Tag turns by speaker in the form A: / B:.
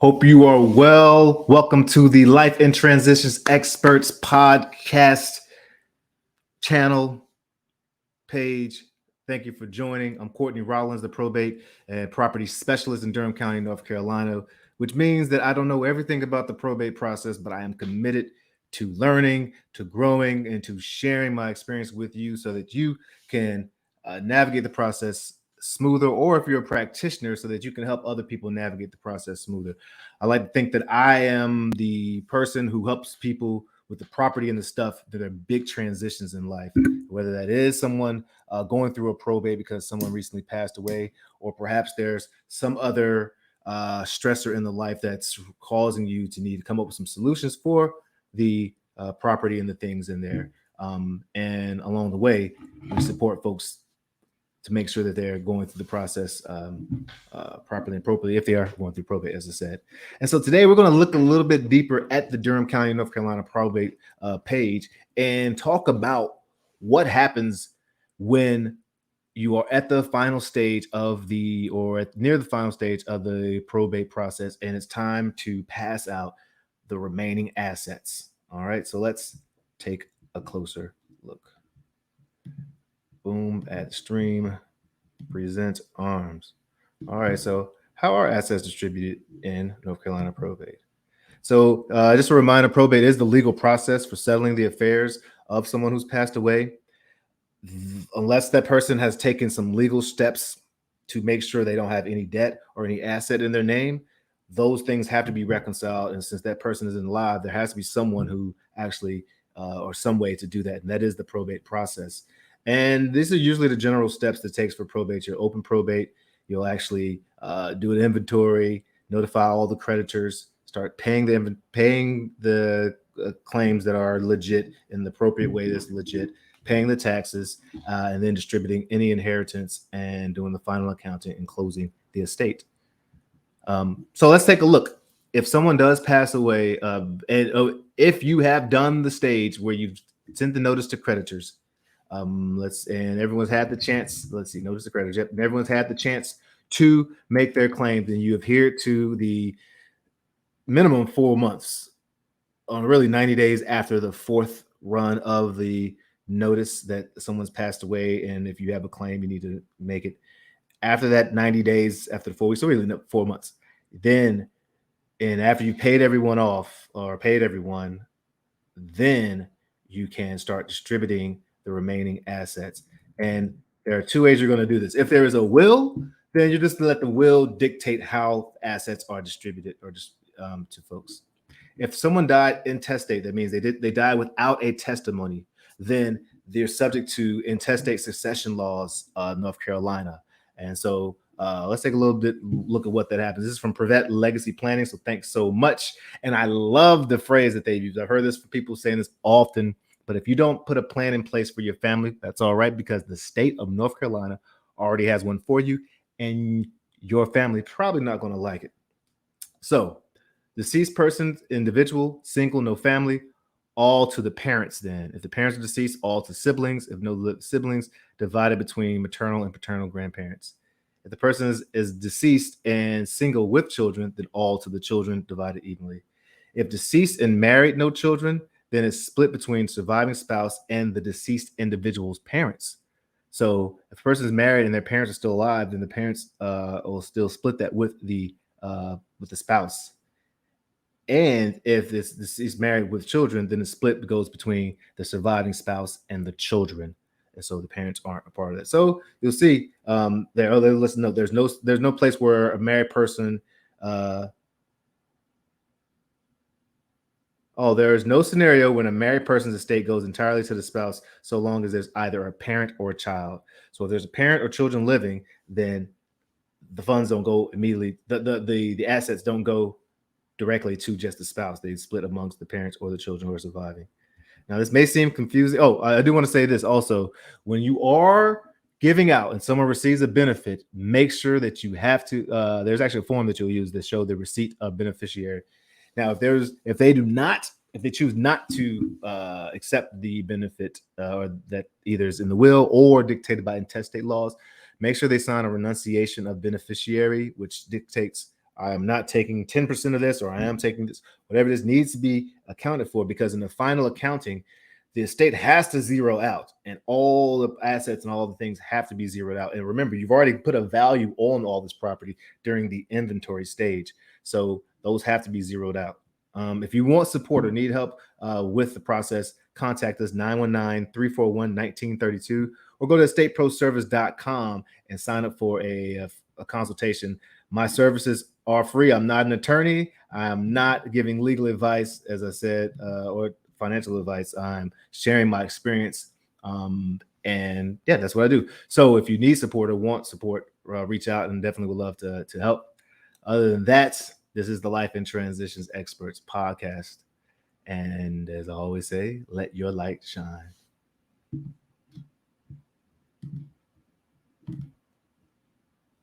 A: Hope you are well. Welcome to the Life and Transitions Experts podcast channel page. Thank you for joining. I'm Courtney Rollins, the probate and property specialist in Durham County, North Carolina, which means that I don't know everything about the probate process, but I am committed to learning, to growing, and to sharing my experience with you so that you can navigate the process smoother, or if you're a practitioner, so that you can help other people navigate the process smoother. I like to think that I am the person who helps people with the property and the stuff that are big transitions in life, whether that is someone going through a probate because someone recently passed away, or perhaps there's some other stressor in the life that's causing you to need to come up with some solutions for the property and the things in there. And along the way, we support folks to make sure that they're going through the process properly and appropriately if they are going through probate, as I said. And so today we're going to look a little bit deeper at the Durham County, North Carolina probate page and talk about what happens when you are at the final stage of near the final stage of the probate process, and it's time to pass out the remaining assets. All right, so let's take a closer look. Boom, add stream, present arms. All right, so how are assets distributed in North Carolina probate? So just a reminder, probate is the legal process for settling the affairs of someone who's passed away. Unless that person has taken some legal steps to make sure they don't have any debt or any asset in their name, those things have to be reconciled. And since that person isn't alive, there has to be someone who actually, or some way to do that. And that is the probate process. And these are usually the general steps that it takes for probate. You'll open probate, you'll actually do an inventory, notify all the creditors, start paying the claims that are legit in the appropriate way that's legit, paying the taxes, and then distributing any inheritance and doing the final accounting and closing the estate. So let's take a look. If someone does pass away, and if you have done the stage where you've sent the notice to creditors, and everyone's had the chance. Notice the creditors. Yep, and everyone's had the chance to make their claim. Then you adhere to the minimum 4 months, on really 90 days after the fourth run of the notice that someone's passed away. And if you have a claim, you need to make it after that 90 days, after the 4 weeks, so really 4 months. Then, and after you paid everyone off or paid everyone, then you can start distributing the remaining assets. And there are two ways you're going to do this. If there is a will, then you're just going to let the will dictate how assets are distributed or just to folks. If someone died intestate, that means they died without a testimony, then they're subject to intestate succession laws, North Carolina. And so let's take a little bit look at what that happens. This is from Probate Legacy Planning, so thanks so much. And I love the phrase that they've used. I've heard this from people saying this often. But if you don't put a plan in place for your family, that's all right, because the state of North Carolina already has one for you, and your family probably not going to like it. So deceased person, individual, single, no family, all to the parents then. If the parents are deceased, all to siblings. If no siblings, divided between maternal and paternal grandparents. If the person is deceased and single with children, then all to the children, divided evenly. If deceased and married, no children, then it's split between surviving spouse and the deceased individual's parents. So if a person is married and their parents are still alive, then the parents will still split that with the spouse. And if this is married with children, then the split goes between the surviving spouse and the children. And so the parents aren't a part of that. So you'll see listen, no, there's no place where a married person there is no scenario when a married person's estate goes entirely to the spouse, so long as there's either a parent or a child. So if there's a parent or children living, then the funds don't go immediately. The assets don't go directly to just the spouse. They split amongst the parents or the children who are surviving. Now, this may seem confusing. I do want to say this also. When you are giving out and someone receives a benefit, make sure that you have to, there's actually a form that you'll use that show the receipt of beneficiary. Now, if they choose not to accept the benefit or that either is in the will or dictated by intestate laws, make sure they sign a renunciation of beneficiary, which dictates I am not taking 10% of this, or I am taking this, whatever this needs to be accounted for, because in the final accounting, the estate has to zero out, and all the assets and all the things have to be zeroed out. And remember, you've already put a value on all this property during the inventory stage. So those have to be zeroed out. If you want support or need help with the process, contact us 919-341-1932, or go to estateproservice.com and sign up for a consultation. My services are free. I'm not an attorney. I am not giving legal advice, as I said, or financial advice. I'm sharing my experience. And yeah, that's what I do. So if you need support or want support, reach out, and definitely would love to help. Other than that, this is the Life in Transitions Experts podcast. And as I always say, let your light shine.